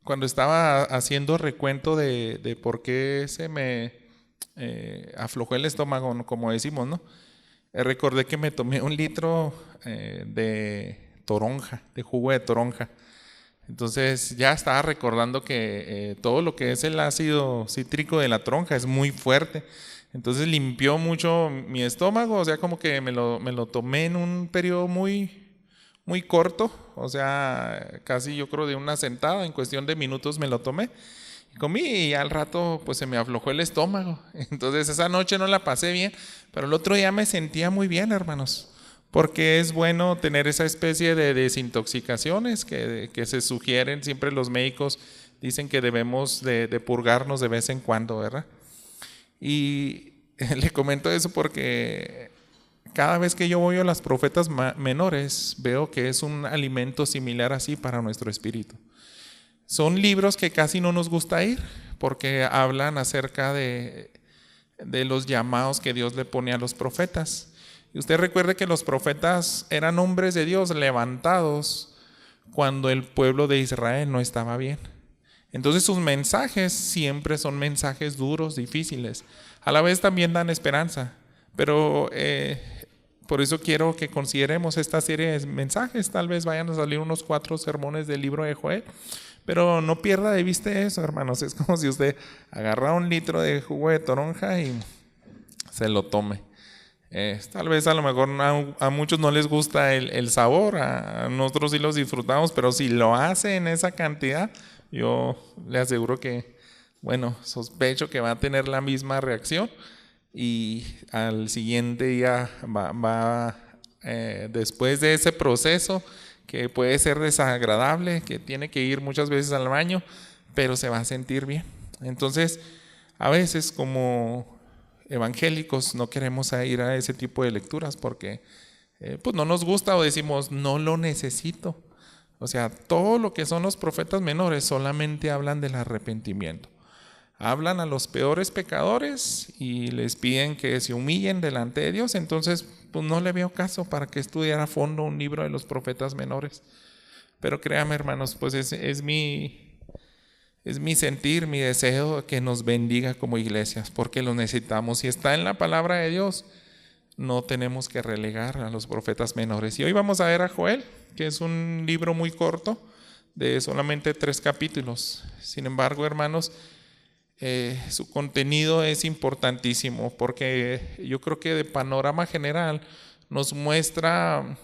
cuando estaba haciendo recuento de por qué se me aflojó el estómago, ¿no? Como decimos, ¿no? Recordé que me tomé 1 litro de toronja, de jugo de toronja. Entonces ya estaba recordando que todo lo que es el ácido cítrico de la toronja es muy fuerte. Entonces limpió mucho mi estómago, o sea, como que me lo tomé en un periodo muy corto, o sea, casi yo creo de una sentada, en cuestión de minutos me lo tomé. Comí y al rato pues se me aflojó el estómago. Entonces esa noche no la pasé bien, pero el otro día me sentía muy bien, hermanos. Porque es bueno tener esa especie de desintoxicaciones que se sugieren, siempre los médicos dicen que debemos de purgarnos de vez en cuando, ¿verdad? Y le comento eso porque cada vez que yo voy a las profetas menores, veo que es un alimento similar así para nuestro espíritu. Son libros que casi no nos gusta ir porque hablan acerca de los llamados que Dios le pone a los profetas. Y usted recuerde que los profetas eran hombres de Dios levantados cuando el pueblo de Israel no estaba bien. Entonces sus mensajes siempre son mensajes duros, difíciles. A la vez también dan esperanza. Pero por eso quiero que consideremos esta serie de mensajes. Tal vez vayan a salir unos 4 sermones del libro de Joel. Pero no pierda de vista eso, hermanos. Es como si usted agarra 1 litro de jugo de toronja y se lo tome. Tal vez a lo mejor a muchos no les gusta el sabor, a nosotros sí los disfrutamos, pero si lo hace en esa cantidad, yo le aseguro que, bueno, sospecho que va a tener la misma reacción y al siguiente día después de ese proceso que puede ser desagradable, que tiene que ir muchas veces al baño, pero se va a sentir bien. Entonces, a veces como evangélicos no queremos ir a ese tipo de lecturas porque pues no nos gusta o decimos no lo necesito. O sea, todo lo que son los profetas menores solamente hablan del arrepentimiento. Hablan a los peores pecadores y les piden que se humillen delante de Dios. Entonces, pues no le veo caso para que estudiar a fondo un libro de los profetas menores. Pero créame, hermanos, pues es mi sentir, mi deseo que nos bendiga como iglesias, porque lo necesitamos. Si está en la palabra de Dios, no tenemos que relegar a los profetas menores. Y hoy vamos a ver a Joel, que es un libro muy corto, de solamente 3 capítulos. Sin embargo, hermanos, su contenido es importantísimo, porque yo creo que de panorama general nos muestra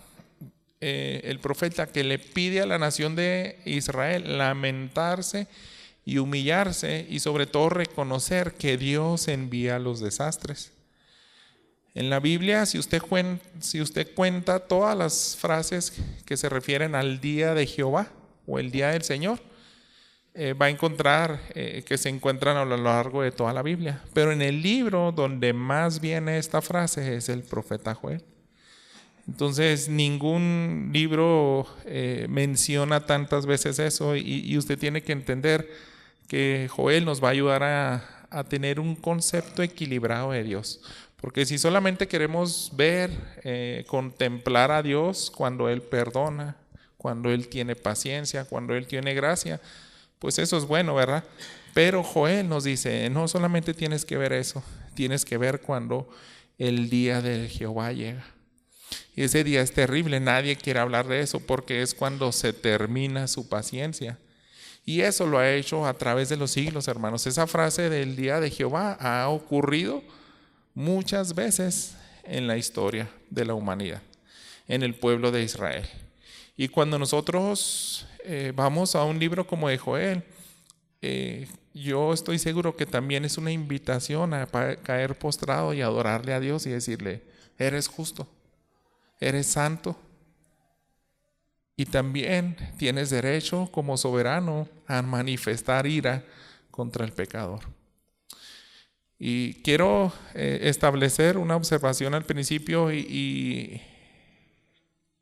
el profeta que le pide a la nación de Israel lamentarse y humillarse y sobre todo reconocer que Dios envía los desastres. En la Biblia, si usted cuenta todas las frases que se refieren al día de Jehová o el día del Señor, va a encontrar que se encuentran a lo largo de toda la Biblia. Pero en el libro donde más viene esta frase es el profeta Joel. Entonces ningún libro menciona tantas veces eso y usted tiene que entender que Joel nos va a ayudar a tener un concepto equilibrado de Dios. Porque si solamente queremos ver, contemplar a Dios cuando Él perdona, cuando Él tiene paciencia, cuando Él tiene gracia, pues eso es bueno, ¿verdad? Pero Joel nos dice, no solamente tienes que ver eso, tienes que ver cuando el día de Jehová llega. Y ese día es terrible, nadie quiere hablar de eso porque es cuando se termina su paciencia. Y eso lo ha hecho a través de los siglos, hermanos. Esa frase del día de Jehová ha ocurrido muchas veces en la historia de la humanidad, en el pueblo de Israel. Y cuando nosotros vamos a un libro como de Joel, yo estoy seguro que también es una invitación a caer postrado y adorarle a Dios y decirle, eres justo, eres santo y también tienes derecho como soberano a manifestar ira contra el pecador. Y quiero establecer una observación al principio y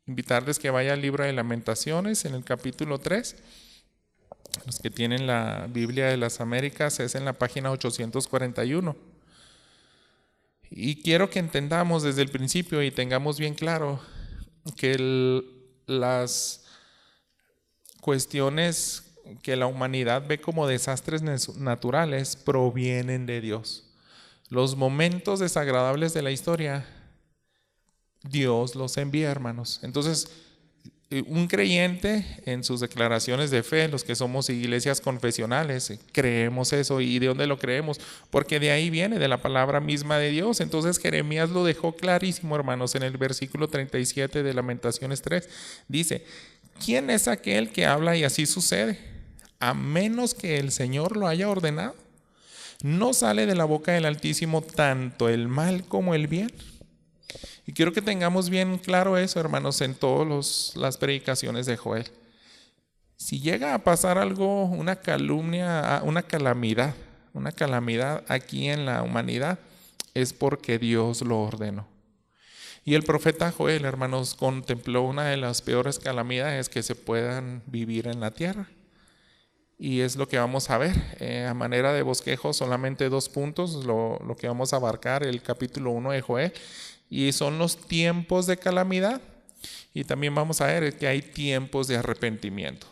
invitarles que vayan al libro de Lamentaciones en el capítulo 3. Los que tienen la Biblia de las Américas es en la página 841. Y quiero que entendamos desde el principio y tengamos bien claro que las cuestiones que la humanidad ve como desastres naturales provienen de Dios. Los momentos desagradables de la historia, Dios los envía, hermanos. Entonces, un creyente en sus declaraciones de fe, los que somos iglesias confesionales, creemos eso. ¿Y de dónde lo creemos? Porque de ahí viene, de la palabra misma de Dios. Entonces Jeremías lo dejó clarísimo, hermanos, en el versículo 37 de Lamentaciones 3. Dice: ¿quién es aquel que habla y así sucede? A menos que el Señor lo haya ordenado. ¿No sale de la boca del Altísimo tanto el mal como el bien? Y quiero que tengamos bien claro eso, hermanos, en todas las predicaciones de Joel. Si llega a pasar algo, una calumnia, una calamidad aquí en la humanidad, es porque Dios lo ordenó. Y el profeta Joel, hermanos, contempló una de las peores calamidades que se puedan vivir en la tierra. Y es lo que vamos a ver. A manera de bosquejo, solamente 2 puntos, lo que vamos a abarcar, el capítulo 1 de Joel. Y son los tiempos de calamidad. Y también vamos a ver que hay tiempos de arrepentimiento.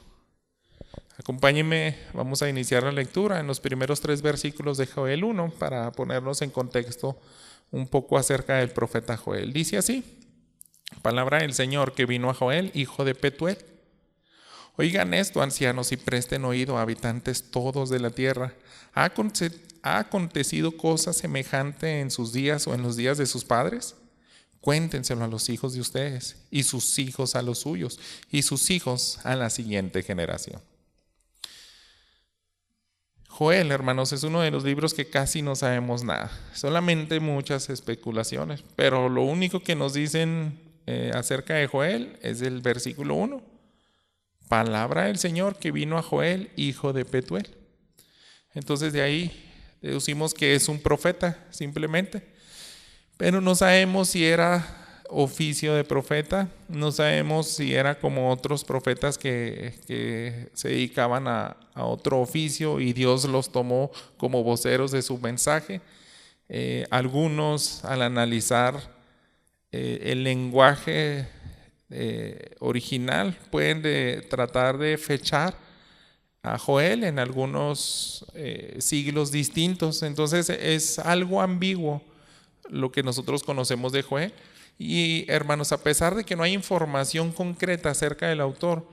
Acompáñenme, vamos a iniciar la lectura en los primeros 3 versículos de Joel 1 para ponernos en contexto un poco acerca del profeta Joel. Dice así: palabra del Señor que vino a Joel, hijo de Petuel. Oigan esto, ancianos, y presten oído, habitantes todos de la tierra. ¿Ha acontecido cosa semejante en sus días o en los días de sus padres? Cuéntenselo a los hijos de ustedes, y sus hijos a los suyos, y sus hijos a la siguiente generación. Joel, hermanos, es uno de los libros que casi no sabemos nada, solamente muchas especulaciones, pero lo único que nos dicen acerca de Joel es el versículo 1. Palabra del Señor que vino a Joel, hijo de Petuel. Entonces de ahí deducimos que es un profeta, simplemente. Pero no sabemos si era oficio de profeta, no sabemos si era como otros profetas que se dedicaban a otro oficio y Dios los tomó como voceros de su mensaje. Algunos, al analizar el lenguaje original, pueden tratar de fechar a Joel en algunos siglos distintos. Entonces es algo ambiguo lo que nosotros conocemos de Joel. Y hermanos, a pesar de que no hay información concreta acerca del autor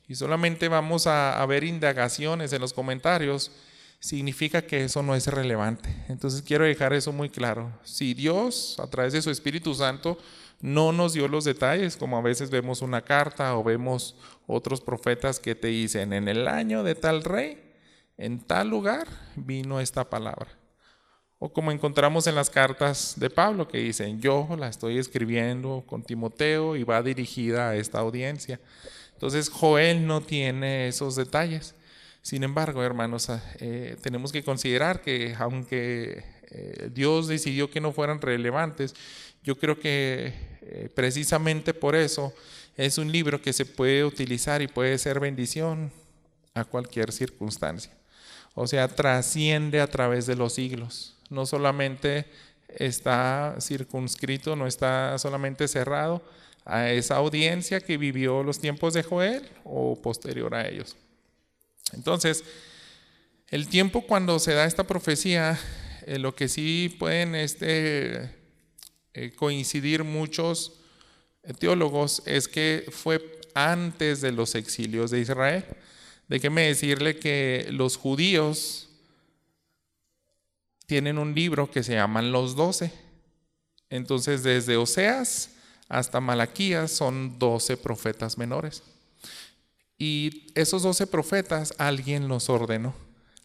y solamente vamos a ver indagaciones en los comentarios, significa que eso no es relevante. Entonces quiero dejar eso muy claro. Si Dios, a través de su Espíritu Santo, no nos dio los detalles, como a veces vemos una carta o vemos otros profetas que te dicen: en el año de tal rey, en tal lugar, vino esta palabra. O como encontramos en las cartas de Pablo que dicen: yo la estoy escribiendo con Timoteo y va dirigida a esta audiencia. Entonces Joel no tiene esos detalles. Sin embargo, hermanos, tenemos que considerar que aunque Dios decidió que no fueran relevantes, yo creo que precisamente por eso es un libro que se puede utilizar y puede ser bendición a cualquier circunstancia. O sea, trasciende a través de los siglos. No solamente está circunscrito, no está solamente cerrado a esa audiencia que vivió los tiempos de Joel o posterior a ellos. Entonces, el tiempo cuando se da esta profecía, lo que sí pueden coincidir muchos teólogos es que fue antes de los exilios de Israel. Déjeme decirle que los judíos tienen un libro que se llaman los 12. Entonces, desde Oseas hasta Malaquías son 12 profetas menores. Y esos 12 profetas, alguien los ordenó.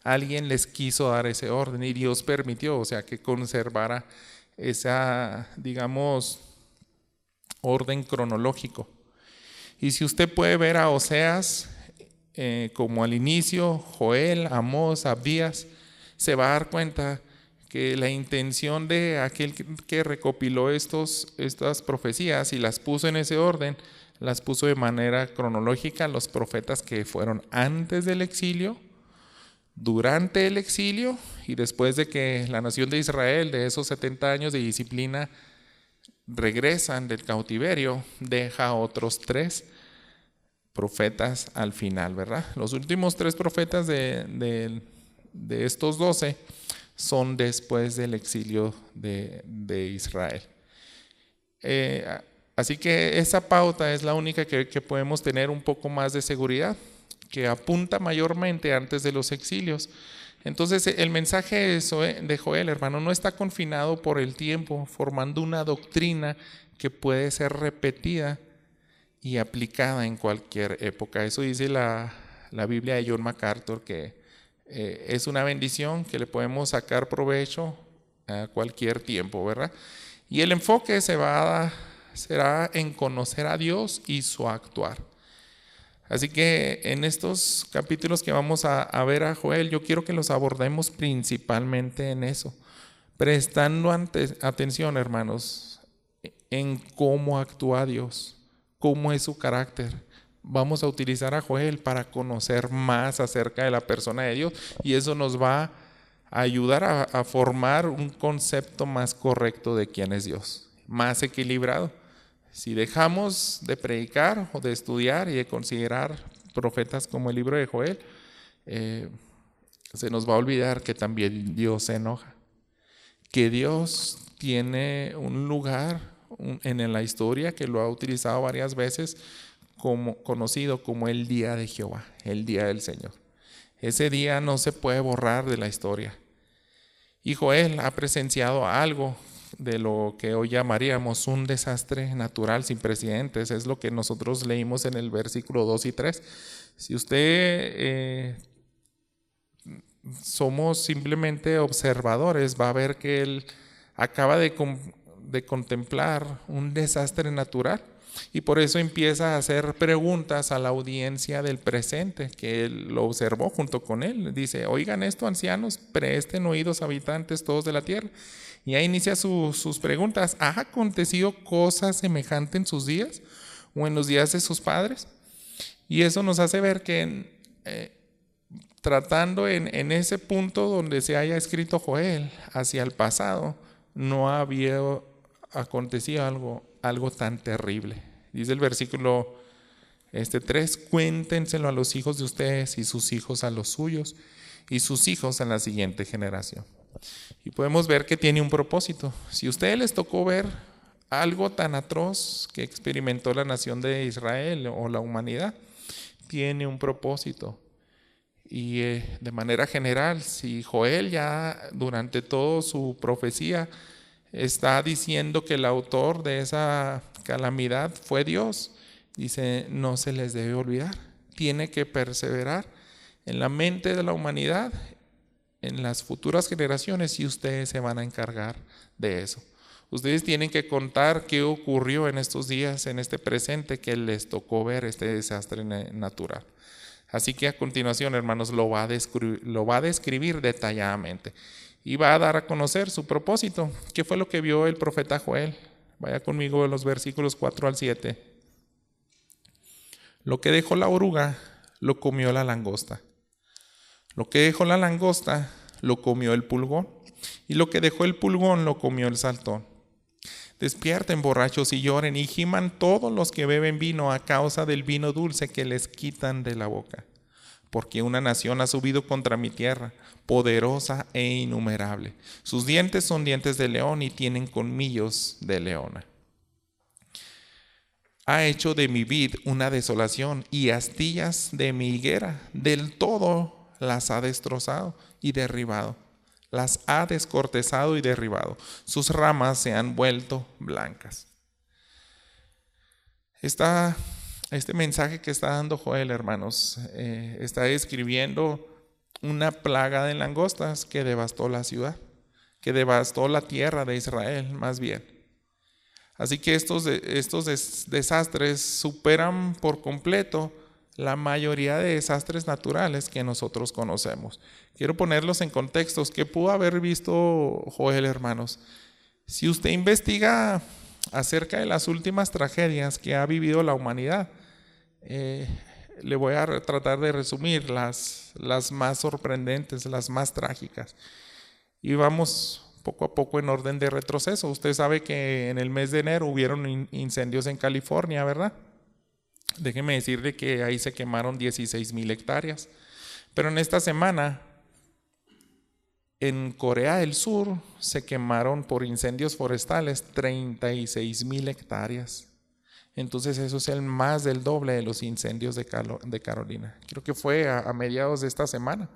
Alguien les quiso dar ese orden y Dios permitió, o sea, que conservara esa, digamos, orden cronológico. Y si usted puede ver a Oseas como al inicio, Joel, Amós, Abdías, se va a dar cuenta que la intención de aquel que recopiló estas profecías y las puso en ese orden, las puso de manera cronológica: los profetas que fueron antes del exilio, durante el exilio y después de que la nación de Israel, de esos 70 años de disciplina, regresan del cautiverio, deja otros 3 profetas al final, ¿verdad? Los últimos 3 profetas de estos 12 son después del exilio de Israel. Así que esa pauta es la única que podemos tener un poco más de seguridad, que apunta mayormente antes de los exilios. Entonces el mensaje de Joel, hermano, no está confinado por el tiempo, formando una doctrina que puede ser repetida y aplicada en cualquier época. Eso dice la Biblia de John MacArthur, que es una bendición que le podemos sacar provecho a cualquier tiempo, ¿verdad? Y el enfoque será en conocer a Dios y su actuar. Así que en estos capítulos que vamos a ver a Joel, yo quiero que los abordemos principalmente en eso, prestando atención, hermanos, en cómo actúa Dios, cómo es su carácter. Vamos a utilizar a Joel para conocer más acerca de la persona de Dios, y eso nos va a ayudar a formar un concepto más correcto de quién es Dios, más equilibrado. Si dejamos de predicar o de estudiar y de considerar profetas como el libro de Joel, se nos va a olvidar que también Dios se enoja, que Dios tiene un lugar en la historia que lo ha utilizado varias veces, conocido como el día de Jehová, el día del Señor. Ese día no se puede borrar de la historia. Y Joel ha presenciado algo de lo que hoy llamaríamos un desastre natural sin precedentes. Es lo que nosotros leímos en el versículo 2 y 3. Si usted somos simplemente observadores, va a ver que él acaba de contemplar un desastre natural, y por eso empieza a hacer preguntas a la audiencia del presente, que él lo observó junto con él. Dice: oigan esto, ancianos, presten oídos, habitantes todos de la tierra. Y ahí inicia sus preguntas. ¿Ha acontecido cosa semejante en sus días o en los días de sus padres? Y eso nos hace ver que tratando en ese punto donde se haya escrito Joel, hacia el pasado, no había acontecido algo tan terrible. Dice el versículo 3: cuéntenselo a los hijos de ustedes y sus hijos a los suyos y sus hijos a la siguiente generación. Y podemos ver que tiene un propósito. Si a ustedes les tocó ver algo tan atroz que experimentó la nación de Israel o la humanidad, tiene un propósito. Y de manera general, si Joel ya durante toda su profecía está diciendo que el autor de esa calamidad fue Dios, dice: no se les debe olvidar, tiene que perseverar en la mente de la humanidad, en las futuras generaciones, y ustedes se van a encargar de eso. Ustedes tienen que contar qué ocurrió en estos días, en este presente, que les tocó ver este desastre natural. Así que a continuación, hermanos, lo va a describir detalladamente y va a dar a conocer su propósito. ¿Qué fue lo que vio el profeta Joel? Vaya conmigo a los versículos 4 al 7. Lo que dejó la oruga, lo comió la langosta. Lo que dejó la langosta, lo comió el pulgón. Y lo que dejó el pulgón, lo comió el saltón. Despierten, borrachos, y lloren, y giman todos los que beben vino a causa del vino dulce que les quitan de la boca. Porque una nación ha subido contra mi tierra, poderosa e innumerable. Sus dientes son dientes de león y tienen colmillos de leona. Ha hecho de mi vid una desolación, y astillas de mi higuera del todo las ha destrozado y derribado. Las ha descortezado y derribado. Sus ramas se han vuelto blancas. Este mensaje que está dando Joel, hermanos, está describiendo una plaga de langostas que devastó la ciudad, que devastó la tierra de Israel, más bien. Así que estos desastres superan por completo la mayoría de desastres naturales que nosotros conocemos. Quiero ponerlos en contextos. ¿Qué pudo haber visto Joel, hermanos? Si usted investiga acerca de las últimas tragedias que ha vivido la humanidad, le voy a tratar de resumir las más sorprendentes, las más trágicas. Y vamos poco a poco en orden de retroceso. Usted sabe que en el mes de enero hubieron incendios en California, ¿verdad? Déjeme decirle que ahí se quemaron 16,000 hectáreas. Pero en esta semana, en Corea del Sur, se quemaron por incendios forestales 36,000 hectáreas. Entonces eso es el más del doble de los incendios de Carolina. Creo que fue a mediados de esta semana.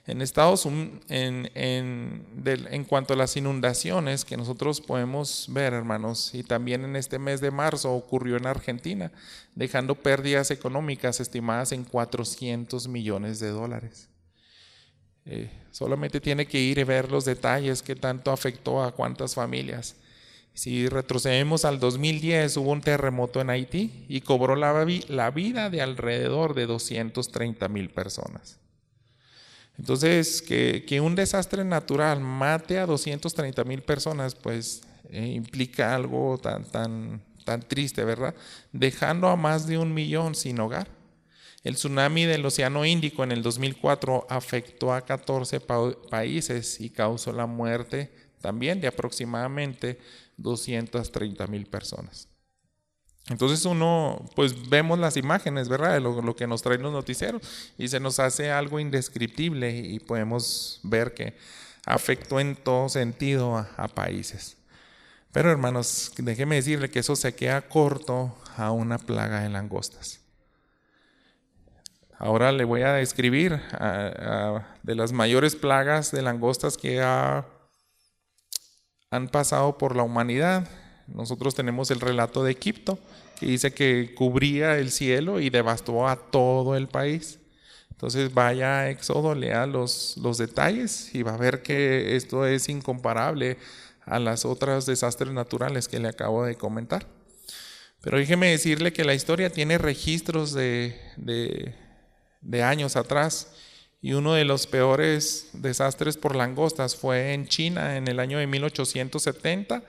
En Estados Unidos, en cuanto a las inundaciones que nosotros podemos ver, hermanos, y también en este mes de marzo ocurrió en Argentina, dejando pérdidas económicas estimadas en $400 millones. Solamente tiene que ir y ver los detalles, qué tanto afectó a cuántas familias. Si retrocedemos al 2010, hubo un terremoto en Haití y cobró la vida de alrededor de 230,000 personas. Entonces, que un desastre natural mate a 230,000 personas, pues implica algo tan triste, ¿verdad? Dejando a más de 1,000,000 sin hogar. El tsunami del Océano Índico en el 2004 afectó a 14 países y causó la muerte también de aproximadamente 230,000 personas. Entonces pues vemos las imágenes, ¿verdad? De lo que nos traen los noticieros y se nos hace algo indescriptible y podemos ver que afectó en todo sentido a países. Pero hermanos, déjeme decirle que eso se queda corto a una plaga de langostas. Ahora le voy a describir de las mayores plagas de langostas que han pasado por la humanidad. Nosotros tenemos el relato de Egipto, que dice que cubría el cielo y devastó a todo el país. Entonces vaya a Éxodo, lea los detalles y va a ver que esto es incomparable a las otras desastres naturales que le acabo de comentar. Pero déjeme decirle que la historia tiene registros de años atrás, y uno de los peores desastres por langostas fue en China en el año de 1870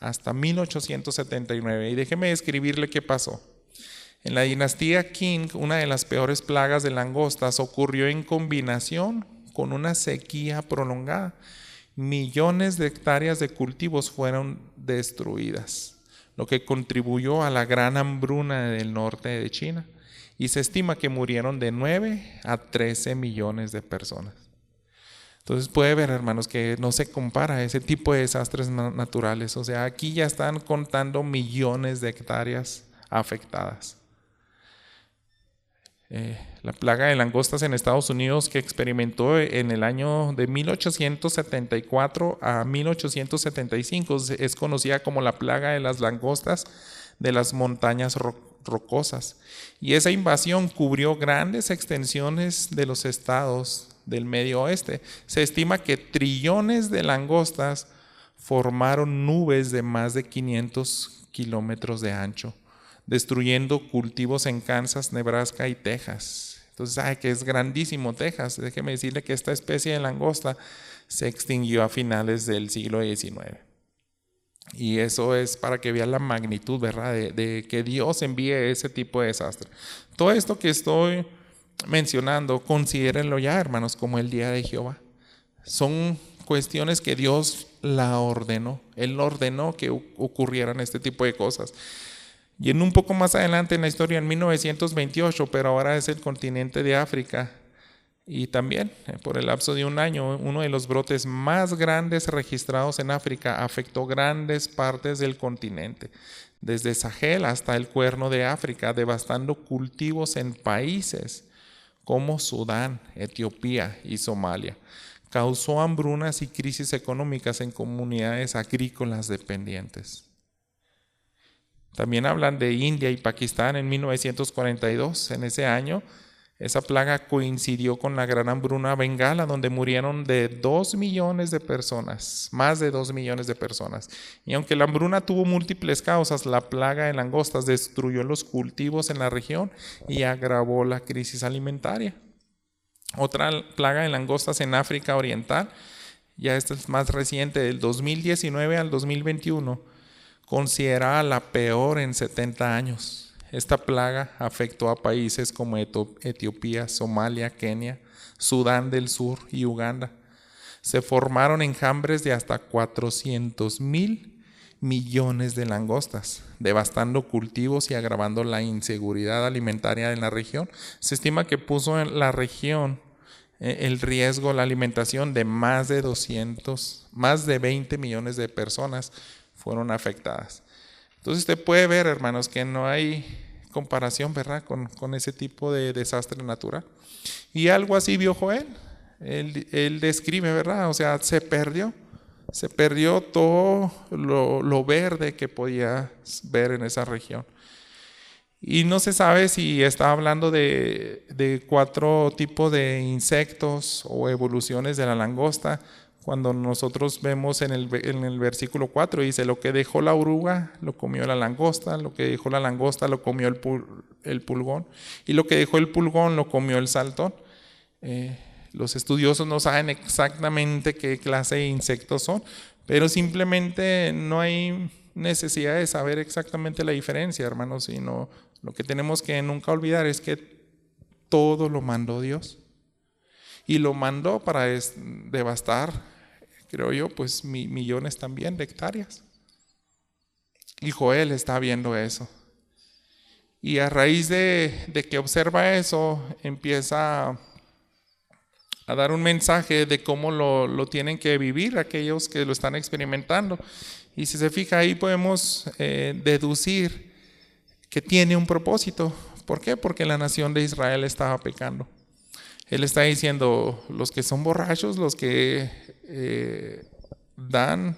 hasta 1879. Y déjeme describirle qué pasó. En la dinastía Qing, una de las peores plagas de langostas ocurrió en combinación con una sequía prolongada. Millones de hectáreas de cultivos fueron destruidas, lo que contribuyó a la gran hambruna del norte de China. Y se estima que murieron de 9 a 13 millones de personas. Entonces puede ver, hermanos, que no se compara ese tipo de desastres naturales. O sea, aquí ya están contando millones de hectáreas afectadas. La plaga de langostas en Estados Unidos, que experimentó en el año de 1874 a 1875, es conocida como la plaga de las langostas de las montañas rocosas. Y esa invasión cubrió grandes extensiones de los estados del medio oeste. Se estima que trillones de langostas formaron nubes de más de 500 kilómetros de ancho, destruyendo cultivos en Kansas, Nebraska y Texas. Entonces, sabe que es grandísimo Texas. Déjeme decirle que esta especie de langosta se extinguió a finales del siglo XIX. Y eso es para que vean la magnitud, ¿verdad? De que Dios envíe ese tipo de desastre. Todo esto que estoy mencionando, considérenlo ya, hermanos, como el día de Jehová. Son cuestiones que Dios la ordenó. Él ordenó que ocurrieran este tipo de cosas. Y en un poco más adelante en la historia, en 1928, pero ahora es el continente de África, y también por el lapso de un año, uno de los brotes más grandes registrados en África afectó grandes partes del continente, desde Sahel hasta el Cuerno de África, devastando cultivos en países como Sudán, Etiopía y Somalia. Causó hambrunas y crisis económicas en comunidades agrícolas dependientes. También hablan de India y Pakistán en 1942. En ese año, esa plaga coincidió con la gran hambruna bengala, donde murieron de 2 millones de personas, más de 2 millones de personas. Y aunque la hambruna tuvo múltiples causas, la plaga de langostas destruyó los cultivos en la región y agravó la crisis alimentaria. Otra plaga de langostas en África Oriental, ya esta es más reciente, del 2019 al 2021, considerada la peor en 70 años. Esta plaga afectó a países como Etiopía, Somalia, Kenia, Sudán del Sur y Uganda. Se formaron enjambres de hasta 400,000 millones de langostas, devastando cultivos y agravando la inseguridad alimentaria en la región. Se estima que puso en la región el riesgo, la alimentación de más de 20 millones de personas fueron afectadas. Entonces usted puede ver, hermanos, que no hay comparación, ¿verdad?, con ese tipo de desastre natural. Y algo así vio Joel. Él describe, ¿verdad? O sea, se perdió todo lo verde que podía ver en esa región. Y no se sabe si está hablando de 4 tipos de insectos o evoluciones de la langosta. Cuando nosotros vemos en el versículo 4, dice: lo que dejó la oruga lo comió la langosta, lo que dejó la langosta lo comió el pulgón, y lo que dejó el pulgón lo comió el saltón. Los estudiosos no saben exactamente qué clase de insectos son, pero simplemente no hay necesidad de saber exactamente la diferencia, hermanos, sino lo que tenemos que nunca olvidar es que todo lo mandó Dios. Y lo mandó para devastar, creo yo, pues millones también de hectáreas. Y Joel está viendo eso. Y a raíz de que observa eso, empieza a dar un mensaje de cómo lo tienen que vivir aquellos que lo están experimentando. Y si se fija ahí podemos deducir que tiene un propósito. ¿Por qué? Porque la nación de Israel estaba pecando. Él está diciendo: los que son borrachos, los que dan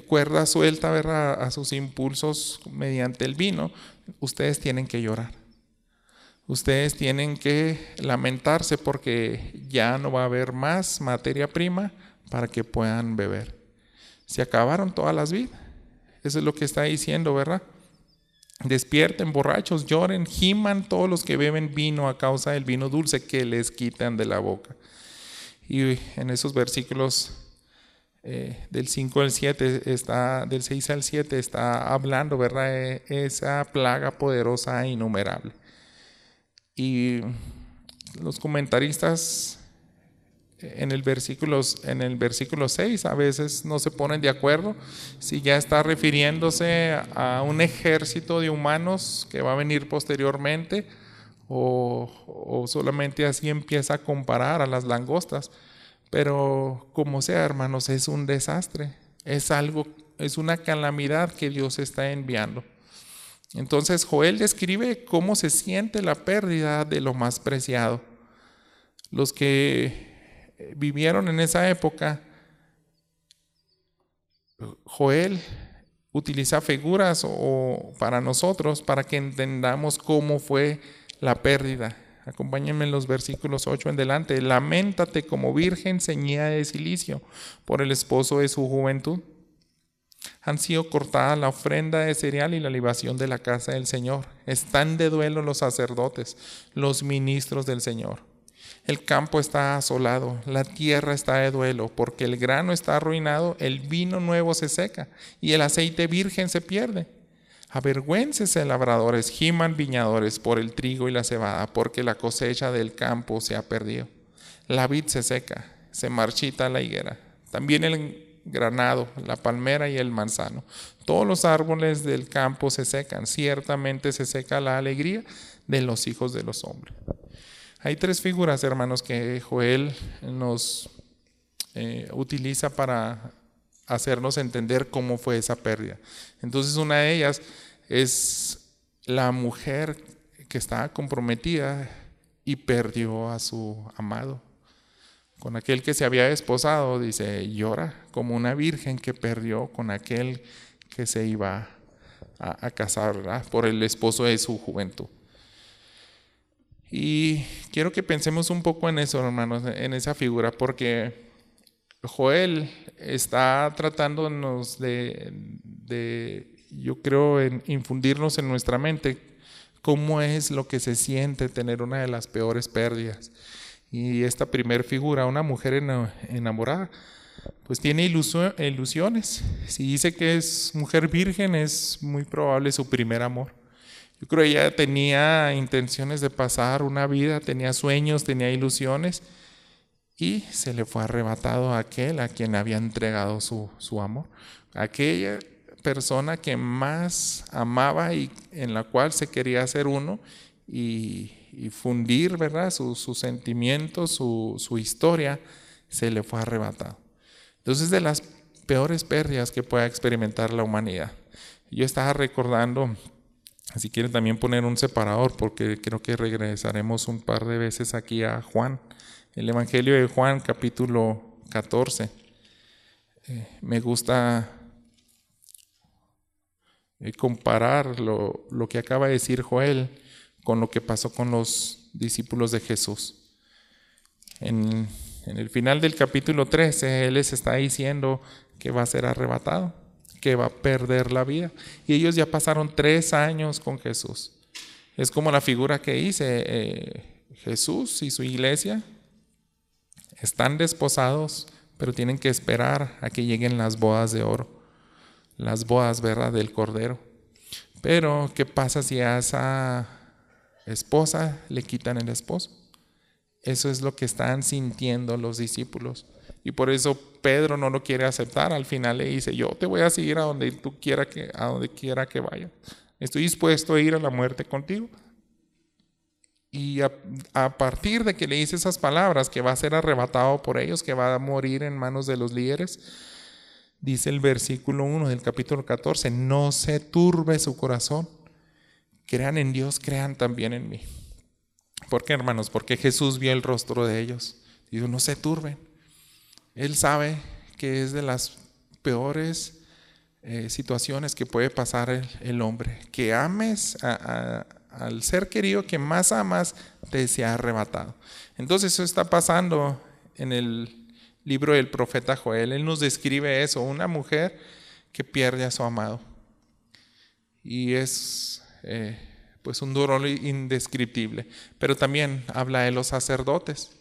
cuerda suelta, ¿verdad?, a sus impulsos mediante el vino, ustedes tienen que llorar. Ustedes tienen que lamentarse porque ya no va a haber más materia prima para que puedan beber. Se acabaron todas las vidas. Eso es lo que está diciendo, ¿verdad? Despierten, borrachos, lloren, giman todos los que beben vino a causa del vino dulce que les quitan de la boca. Y en esos versículos del 5 al 7 del 6 al 7 está hablando, ¿verdad?, esa plaga poderosa e innumerable. Y los comentaristas en el versículo 6 a veces no se ponen de acuerdo si ya está refiriéndose a un ejército de humanos que va a venir posteriormente o solamente así empieza a comparar a las langostas. Pero como sea, hermanos, es un desastre, es una calamidad que Dios está enviando. Entonces Joel describe cómo se siente la pérdida de lo más preciado. Los que vivieron en esa época, Joel utiliza figuras para nosotros, para que entendamos cómo fue la pérdida. Acompáñenme en los versículos 8 en delante. Laméntate como virgen ceñida de cilicio por el esposo de su juventud. Han sido cortadas la ofrenda de cereal y la libación de la casa del Señor. Están de duelo los sacerdotes, los ministros del Señor. El campo está asolado, la tierra está de duelo, porque el grano está arruinado, el vino nuevo se seca y el aceite virgen se pierde. Avergüéncese labradores, giman viñadores por el trigo y la cebada, porque la cosecha del campo se ha perdido. La vid se seca, se marchita la higuera, también el granado, la palmera y el manzano. Todos los árboles del campo se secan, ciertamente se seca la alegría de los hijos de los hombres. Hay 3 figuras, hermanos, que Joel nos utiliza para hacernos entender cómo fue esa pérdida. Entonces, una de ellas es la mujer que estaba comprometida y perdió a su amado. Con aquel que se había desposado, dice, llora como una virgen que perdió con aquel que se iba a casar, ¿verdad?, por el esposo de su juventud. Y quiero que pensemos un poco en eso, hermanos, en esa figura, porque Joel está tratándonos yo creo, en infundirnos en nuestra mente cómo es lo que se siente tener una de las peores pérdidas. Y esta primer figura, una mujer enamorada, pues tiene ilusiones. Si dice que es mujer virgen, es muy probable su primer amor. Yo creo que ella tenía intenciones de pasar una vida, tenía sueños, tenía ilusiones, y se le fue arrebatado a aquel a quien había entregado su amor. persona que más amaba y en la cual se quería hacer uno y fundir, ¿verdad? Sus sentimientos, su historia, se le fue arrebatado. Entonces, de las peores pérdidas que pueda experimentar la humanidad. Yo estaba recordando, si quieren también poner un separador, porque creo que regresaremos un par de veces aquí a Juan, el Evangelio de Juan, capítulo 14. Me gusta comparar lo que acaba de decir Joel con lo que pasó con los discípulos de Jesús. En el final del capítulo 13, Él les está diciendo que va a ser arrebatado, que va a perder la vida. Y ellos ya pasaron 3 años con Jesús. Es como la figura que hice. Jesús y su iglesia están desposados, pero tienen que esperar a que lleguen las bodas de oro, las bodas, ¿verdad?, del Cordero. Pero, ¿qué pasa si a esa esposa le quitan el esposo? Eso es lo que están sintiendo los discípulos. Y por eso Pedro no lo quiere aceptar. Al final le dice: yo te voy a seguir a donde quiera que vaya. Estoy dispuesto a ir a la muerte contigo. Y a partir de que le dice esas palabras, que va a ser arrebatado por ellos, que va a morir en manos de los líderes, dice el versículo 1 del capítulo 14: no se turbe su corazón. Crean en Dios, crean también en mí. ¿Por qué, hermanos? Porque Jesús vio el rostro de ellos. Dijo: no se turben. Él sabe que es de las peores situaciones que puede pasar el hombre. Que ames al ser querido que más amas, te sea arrebatado. Entonces eso está pasando en el libro del profeta Joel. Él nos describe eso, una mujer que pierde a su amado. Y es pues un dolor indescriptible. Pero también habla de los sacerdotes.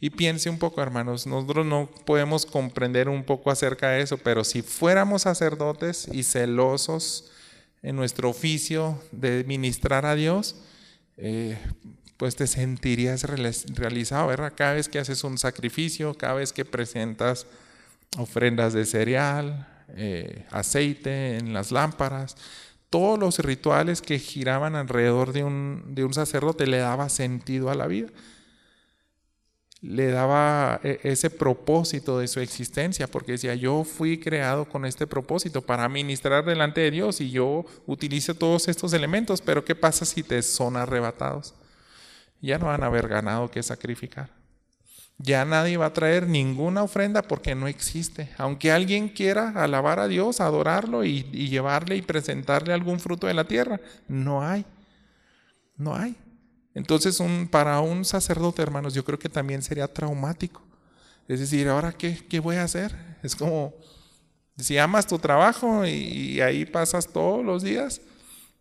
Y piense un poco, hermanos, nosotros no podemos comprender un poco acerca de eso, pero si fuéramos sacerdotes y celosos en nuestro oficio de ministrar a Dios, pues te sentirías realizado, ¿verdad? Cada vez que haces un sacrificio, cada vez que presentas ofrendas de cereal, aceite en las lámparas, todos los rituales que giraban alrededor de un sacerdote le daba sentido a la vida. Le daba ese propósito de su existencia, porque decía: yo fui creado con este propósito para ministrar delante de Dios y yo utilizo todos estos elementos, pero ¿qué pasa si te son arrebatados? Ya no van a haber ganado que sacrificar. Ya nadie va a traer ninguna ofrenda porque no existe. Aunque alguien quiera alabar a Dios, adorarlo y llevarle y presentarle algún fruto de la tierra, no hay. No hay. Entonces para un sacerdote, hermanos, yo creo que también sería traumático. Es decir, ¿ahora qué voy a hacer? Es como si amas tu trabajo y ahí pasas todos los días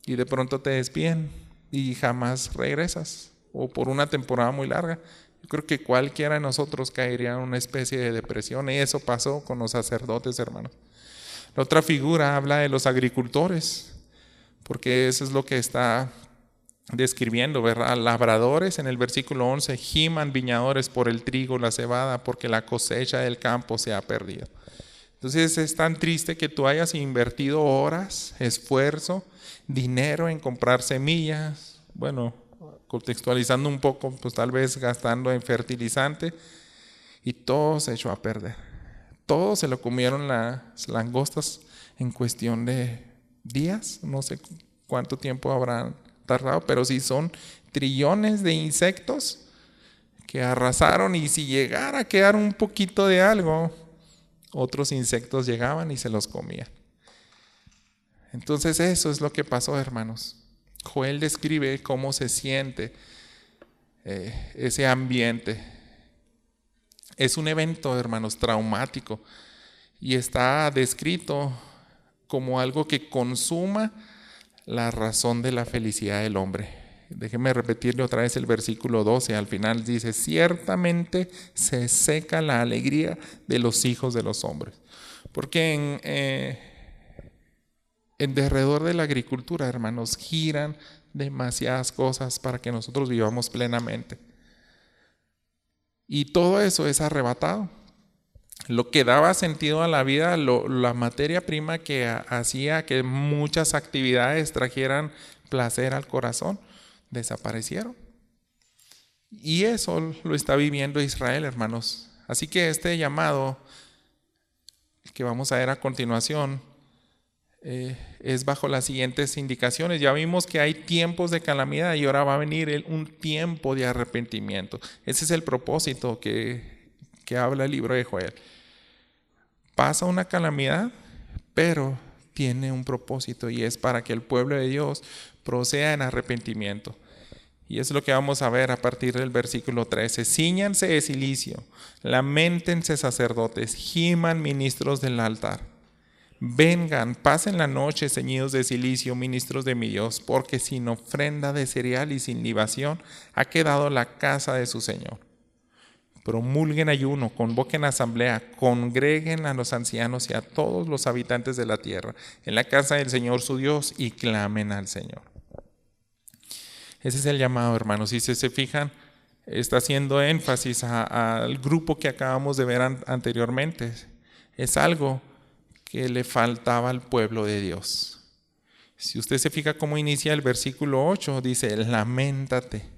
y de pronto te despiden y jamás regresas, o por una temporada muy larga. Yo creo que cualquiera de nosotros caería en una especie de depresión, y eso pasó con los sacerdotes, hermanos. La otra figura habla de los agricultores, porque eso es lo que está describiendo, ¿verdad? Labradores, en el versículo 11, giman viñadores por el trigo, la cebada, porque la cosecha del campo se ha perdido. Entonces es tan triste que tú hayas invertido horas, esfuerzo, dinero en comprar semillas, bueno, contextualizando un poco, pues tal vez gastando en fertilizante, y todo se echó a perder. Todo se lo comieron las langostas en cuestión de días, no sé cuánto tiempo habrán tardado, pero sí son trillones de insectos que arrasaron, y si llegara a quedar un poquito de algo, otros insectos llegaban y se los comían. Entonces eso es lo que pasó, hermanos. Joel describe cómo se siente ese ambiente. Es un evento, hermanos, traumático, y está descrito como algo que consuma la razón de la felicidad del hombre. Déjeme repetirle otra vez el versículo 12. Al final dice: ciertamente se seca la alegría de los hijos de los hombres. Porque en derredor de la agricultura, hermanos, giran demasiadas cosas para que nosotros vivamos plenamente. Y todo eso es arrebatado. lo que daba sentido a la vida, la materia prima que hacía que muchas actividades trajeran placer al corazón, desaparecieron. Y eso lo está viviendo Israel, hermanos. Así que este llamado que vamos a ver a continuación es bajo las siguientes indicaciones. Ya vimos que hay tiempos de calamidad y ahora va a venir un tiempo de arrepentimiento. Ese es el propósito que habla el libro de Joel. Pasa una calamidad, pero tiene un propósito y es para que el pueblo de Dios proceda en arrepentimiento. Y es lo que vamos a ver a partir del versículo 13. Cíñanse de cilicio, lamentense sacerdotes, giman ministros del altar. Vengan, pasen la noche ceñidos de cilicio, ministros de mi Dios, porque sin ofrenda de cereal y sin libación ha quedado la casa de su Señor. Promulguen ayuno, convoquen asamblea, congreguen a los ancianos y a todos los habitantes de la tierra en la casa del Señor su Dios y clamen al Señor. Ese es el llamado, hermanos. Y si se fijan, está haciendo énfasis al grupo que acabamos de ver anteriormente. Es algo que le faltaba al pueblo de Dios. Si usted se fija cómo inicia el versículo 8, dice, lamentate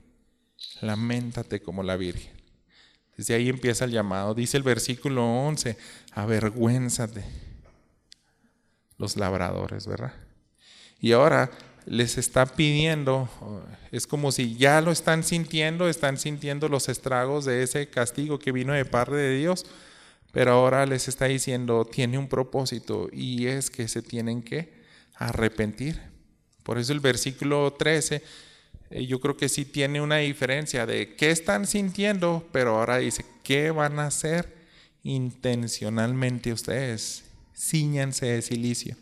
como la Virgen. Desde ahí empieza el llamado. Dice el versículo 11, avergüénzate, los labradores, ¿verdad? Y ahora les está pidiendo, es como si ya lo están sintiendo los estragos de ese castigo que vino de parte de Dios, pero ahora les está diciendo, tiene un propósito y es que se tienen que arrepentir. Por eso el versículo 13, yo creo que sí tiene una diferencia de qué están sintiendo, pero ahora dice, ¿qué van a hacer intencionalmente ustedes? Cíñanse de cilicio.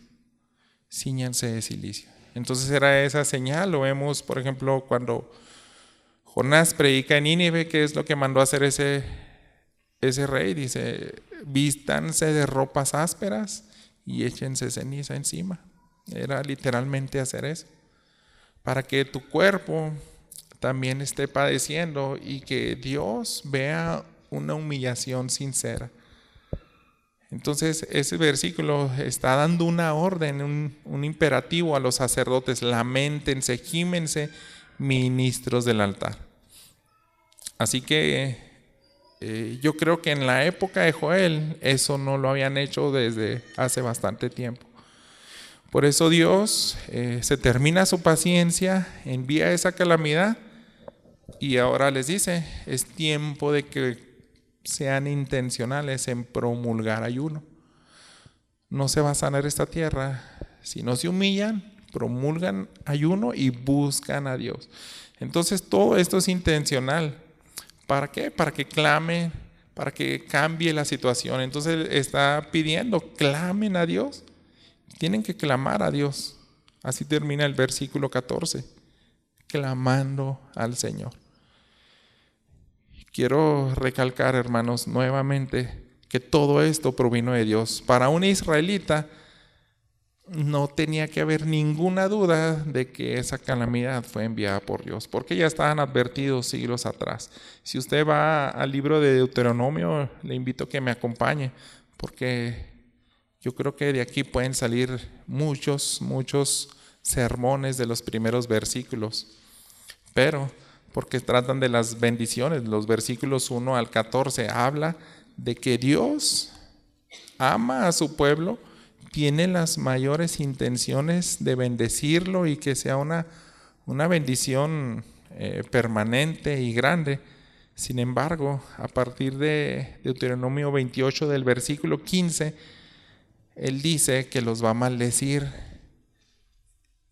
Entonces era esa señal. Lo vemos, por ejemplo, cuando Jonás predica en Nínive, ¿qué es lo que mandó a hacer ese rey? Dice, vístanse de ropas ásperas y échense ceniza encima. Era literalmente hacer eso, para que tu cuerpo también esté padeciendo y que Dios vea una humillación sincera. Entonces ese versículo está dando una orden, un imperativo a los sacerdotes: lamentense, gímense, ministros del altar. Así que yo creo que en la época de Joel eso no lo habían hecho desde hace bastante tiempo. Por eso Dios se termina su paciencia, envía esa calamidad y ahora les dice, es tiempo de que sean intencionales en promulgar ayuno. No se va a sanar esta tierra si no se humillan, promulgan ayuno y buscan a Dios. Entonces todo esto es intencional. ¿Para qué? Para que clamen, para que cambie la situación. Entonces está pidiendo, clamen a Dios. Tienen que clamar a Dios. Así termina el versículo 14, clamando al Señor. Quiero recalcar, hermanos, nuevamente que todo esto provino de Dios. Para un israelita no tenía que haber ninguna duda de que esa calamidad fue enviada por Dios, porque ya estaban advertidos siglos atrás. Si usted va al libro de Deuteronomio, le invito a que me acompañe, porque yo creo que de aquí pueden salir muchos sermones de los primeros versículos, pero porque tratan de las bendiciones. Los versículos 1 al 14 habla de que Dios ama a su pueblo, tiene las mayores intenciones de bendecirlo y que sea una bendición permanente y grande. Sin embargo, a partir de Deuteronomio 28 del versículo 15, Él dice que los va a maldecir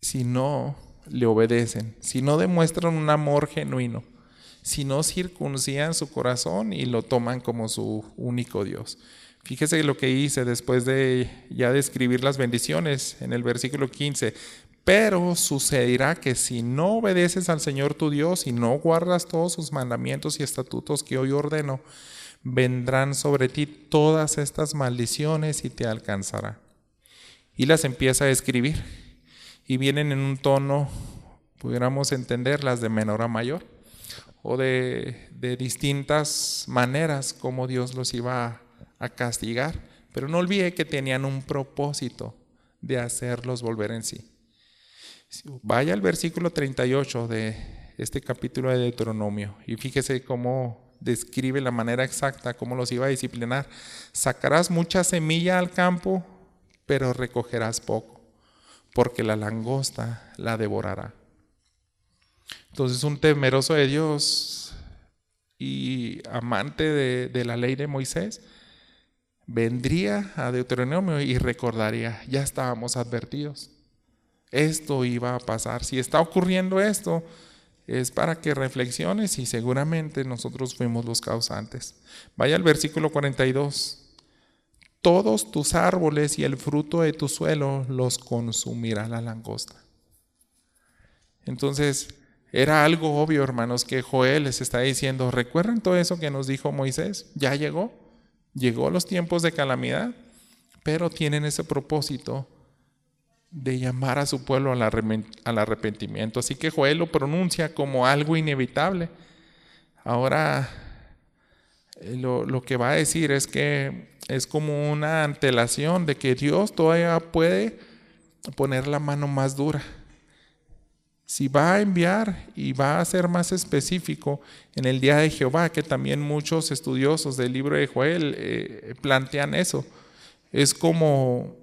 si no le obedecen, si no demuestran un amor genuino, si no circuncidan su corazón y lo toman como su único Dios. Fíjese lo que dice después de ya describir las bendiciones en el versículo 15. Pero sucederá que si no obedeces al Señor tu Dios y no guardas todos sus mandamientos y estatutos que hoy ordeno, vendrán sobre ti todas estas maldiciones y te alcanzará. Y las empieza a escribir. Y vienen en un tono, pudiéramos entenderlas de menor a mayor, o de distintas maneras como Dios los iba a a castigar. Pero no olvide que tenían un propósito de hacerlos volver en sí. Vaya al versículo 38 de este capítulo de Deuteronomio y fíjese cómo describe la manera exacta, cómo los iba a disciplinar. Sacarás mucha semilla al campo, pero recogerás poco, porque la langosta la devorará. Entonces un temeroso de Dios y amante de la ley de Moisés vendría a Deuteronomio y recordaría, ya estábamos advertidos, esto iba a pasar, si está ocurriendo esto, es para que reflexiones y seguramente nosotros fuimos los causantes. Vaya al versículo 42. Todos tus árboles y el fruto de tu suelo los consumirá la langosta. Entonces, era algo obvio, hermanos, que Joel les está diciendo, ¿recuerdan todo eso que nos dijo Moisés? Ya llegó los tiempos de calamidad, pero tienen ese propósito de llamar a su pueblo al arrepentimiento. Así que Joel lo pronuncia como algo inevitable. Ahora, lo que va a decir es que es como una antelación de que Dios todavía puede poner la mano más dura. Si va a enviar y va a ser más específico en el día de Jehová, que también muchos estudiosos del libro de Joel plantean eso, es como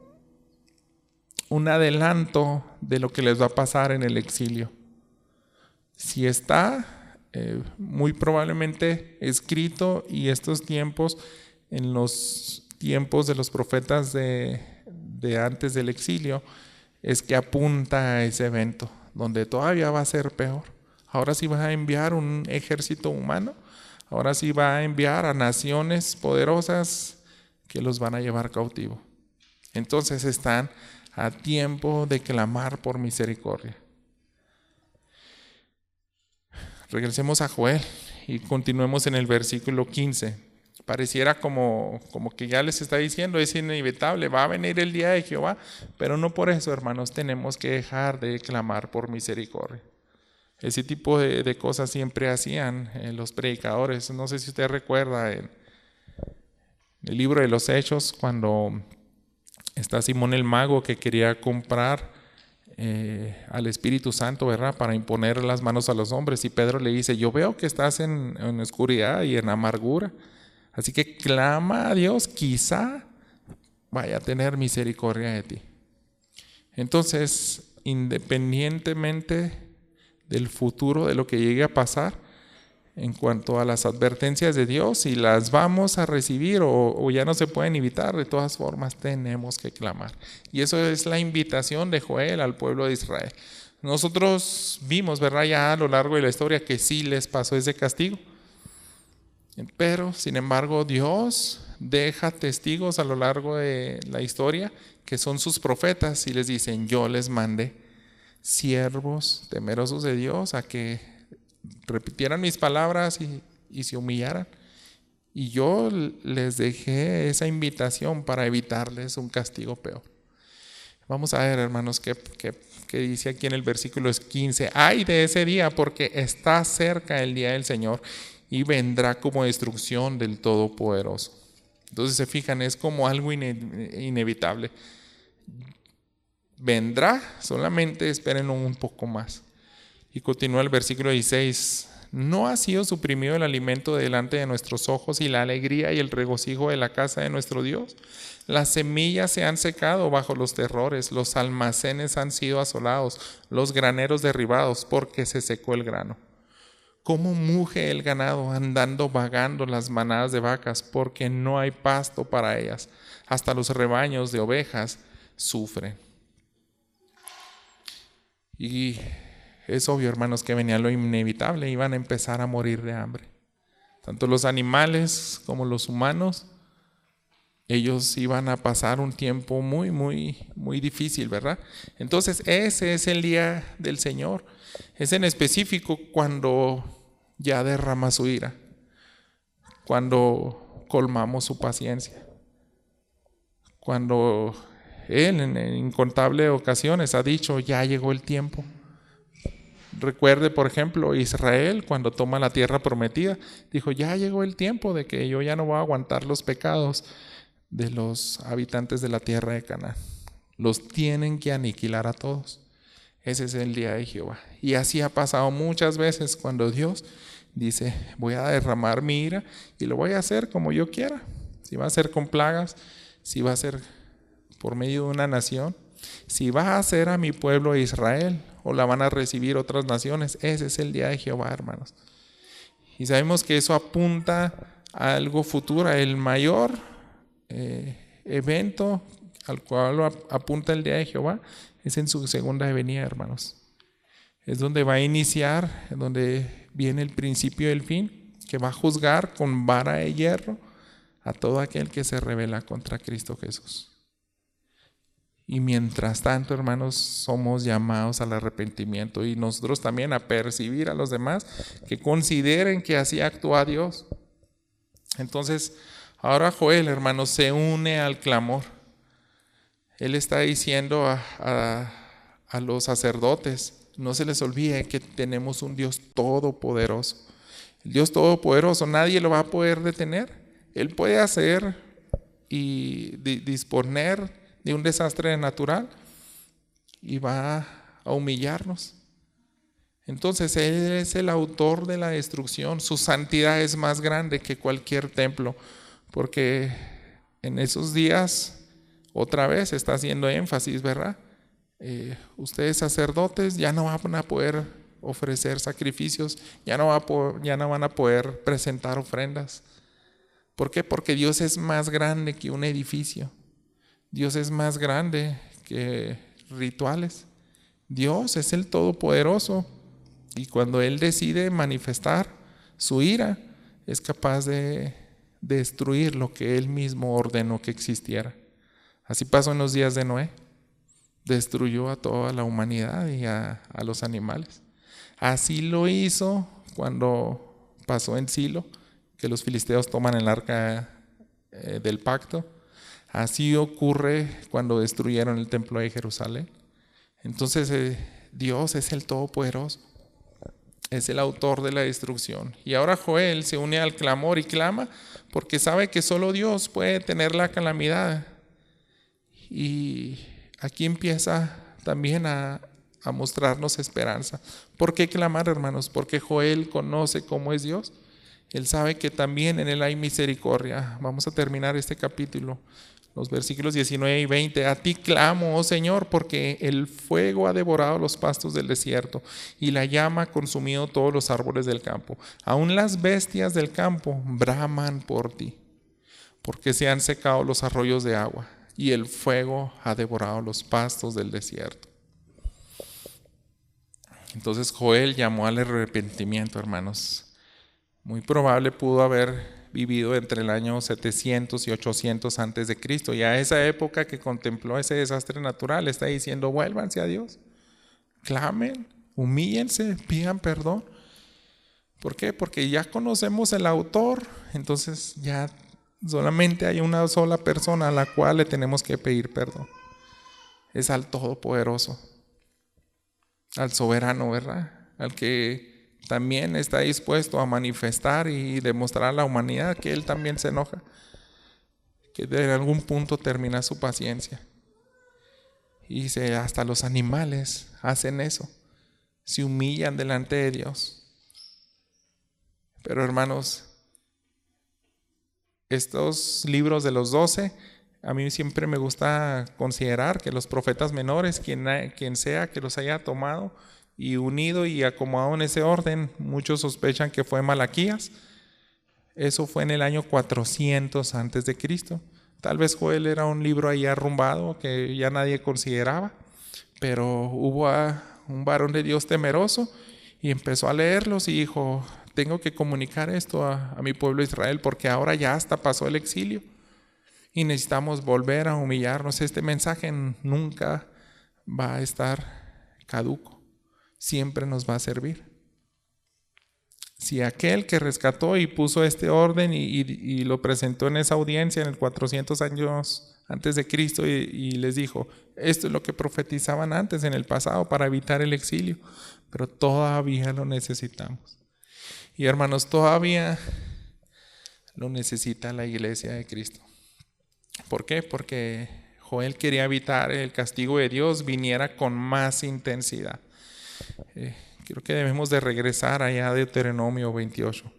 un adelanto de lo que les va a pasar en el exilio. Si está muy probablemente escrito y estos tiempos en los tiempos de los profetas de antes del exilio, es que apunta a ese evento donde todavía va a ser peor. Ahora sí va a enviar un ejército humano, ahora sí va a enviar a naciones poderosas que los van a llevar cautivo. Entonces están a tiempo de clamar por misericordia. Regresemos a Joel y continuemos en el versículo 15. Pareciera como que ya les está diciendo, es inevitable, va a venir el día de Jehová, pero no por eso, hermanos, tenemos que dejar de clamar por misericordia. Ese tipo de cosas siempre hacían los predicadores. No sé si usted recuerda en el libro de los Hechos, cuando está Simón el mago que quería comprar al Espíritu Santo, ¿verdad?, para imponer las manos a los hombres, y Pedro le dice, yo veo que estás en oscuridad y en amargura, así que clama a Dios, quizá vaya a tener misericordia de ti. Entonces, independientemente del futuro, de lo que llegue a pasar, en cuanto a las advertencias de Dios, si las vamos a recibir o ya no se pueden evitar, de todas formas tenemos que clamar. Y eso es la invitación de Joel al pueblo de Israel. Nosotros vimos, ¿verdad?, ya a lo largo de la historia que sí les pasó ese castigo. Pero, sin embargo, Dios deja testigos a lo largo de la historia que son sus profetas y les dicen, yo les mandé siervos temerosos de Dios a que repitieran mis palabras y se humillaran. Y yo les dejé esa invitación para evitarles un castigo peor. Vamos a ver, hermanos, qué dice aquí en el versículo 15. Ay de ese día, porque está cerca el día del Señor y vendrá como destrucción del Todopoderoso. Entonces se fijan, es como algo inevitable. Vendrá, solamente espérenlo un poco más. Y continúa el versículo 16. ¿No ha sido suprimido el alimento delante de nuestros ojos y la alegría y el regocijo de la casa de nuestro Dios? Las semillas se han secado bajo los terrores, los almacenes han sido asolados, los graneros derribados, porque se secó el grano. ¿Cómo muge el ganado andando vagando las manadas de vacas? Porque no hay pasto para ellas. Hasta los rebaños de ovejas sufren. Y es obvio, hermanos, que venía lo inevitable, iban a empezar a morir de hambre. Tanto los animales como los humanos, ellos iban a pasar un tiempo muy, muy, muy difícil, ¿verdad? Entonces, ese es el día del Señor. Es en específico cuando ya derrama su ira, cuando colmamos su paciencia, cuando Él en incontables ocasiones ha dicho, ya llegó el tiempo Recuerde, por ejemplo, Israel cuando toma la tierra prometida, dijo, ya llegó el tiempo de que yo ya no voy a aguantar los pecados de los habitantes de la tierra de Canaán. Los tienen que aniquilar a todos. Ese es el día de Jehová. Y así ha pasado muchas veces cuando Dios dice, voy a derramar mi ira y lo voy a hacer como yo quiera. Si va a ser con plagas, si va a ser por medio de una nación, si va a ser a mi pueblo Israel o la van a recibir otras naciones, ese es el día de Jehová, hermanos. Y sabemos que eso apunta a algo futuro, el mayor evento al cual apunta el día de Jehová es en su segunda venida, hermanos. Es donde va a iniciar, donde viene el principio y el fin, que va a juzgar con vara de hierro a todo aquel que se rebela contra Cristo Jesús. Y mientras tanto, hermanos, somos llamados al arrepentimiento y nosotros también a percibir a los demás que consideren que así actúa Dios. Entonces, ahora Joel, hermanos, se une al clamor. Él está diciendo a los sacerdotes, no se les olvide que tenemos un Dios todopoderoso. El Dios todopoderoso, nadie lo va a poder detener. Él puede hacer y disponer de un desastre natural y va a humillarnos. Entonces Él es el autor de la destrucción. Su santidad es más grande que cualquier templo, porque en esos días otra vez está haciendo énfasis, ¿verdad? Ustedes sacerdotes ya no van a poder ofrecer sacrificios, ya no van a poder presentar ofrendas. ¿Por qué? Porque Dios es más grande que un edificio. Dios es más grande que rituales. Dios es el Todopoderoso y cuando Él decide manifestar su ira, es capaz de destruir lo que Él mismo ordenó que existiera. Así pasó en los días de Noé. Destruyó a toda la humanidad y a los animales. Así lo hizo cuando pasó en Silo, que los filisteos toman el arca del pacto. Así ocurre cuando destruyeron el templo de Jerusalén. Entonces Dios es el Todopoderoso, es el autor de la destrucción. Y ahora Joel se une al clamor y clama porque sabe que solo Dios puede detener la calamidad. Y aquí empieza también a mostrarnos esperanza. ¿Por qué clamar, hermanos? Porque Joel conoce cómo es Dios. Él sabe que también en Él hay misericordia. Vamos a terminar este capítulo, los versículos 19 y 20. A ti clamo, oh Señor, porque el fuego ha devorado los pastos del desierto y la llama ha consumido todos los árboles del campo. Aún las bestias del campo braman por ti, porque se han secado los arroyos de agua y el fuego ha devorado los pastos del desierto. Entonces Joel llamó al arrepentimiento, hermanos. Muy probable pudo haber vivido entre el año 700 y 800 antes de Cristo. Y a esa época que contempló ese desastre natural, está diciendo, vuélvanse a Dios, clamen, humíllense, pidan perdón. ¿Por qué? Porque ya conocemos el autor, entonces ya solamente hay una sola persona a la cual le tenemos que pedir perdón. Es al Todopoderoso, al soberano, ¿verdad? Al que también está dispuesto a manifestar y demostrar a la humanidad que Él también se enoja, que en algún punto termina su paciencia. Y dice, hasta los animales hacen eso, se humillan delante de Dios. Pero hermanos, estos libros de los 12, a mí siempre me gusta considerar que los profetas menores, quien sea que los haya tomado y unido y acomodado en ese orden, muchos sospechan que fue Malaquías. Eso fue en el año 400 antes de Cristo. Tal vez Joel era un libro ahí arrumbado que ya nadie consideraba, pero hubo un varón de Dios temeroso y empezó a leerlos y dijo, tengo que comunicar esto a mi pueblo Israel porque ahora ya hasta pasó el exilio y necesitamos volver a humillarnos. Este mensaje nunca va a estar caduco, siempre nos va a servir. Si aquel que rescató y puso este orden y lo presentó en esa audiencia en el 400 años antes de Cristo y les dijo, esto es lo que profetizaban antes en el pasado para evitar el exilio, pero todavía lo necesitamos. Y hermanos, todavía lo necesita la iglesia de Cristo. ¿Por qué? Porque Joel quería evitar el castigo de Dios viniera con más intensidad. Creo que debemos de regresar allá a Deuteronomio 28.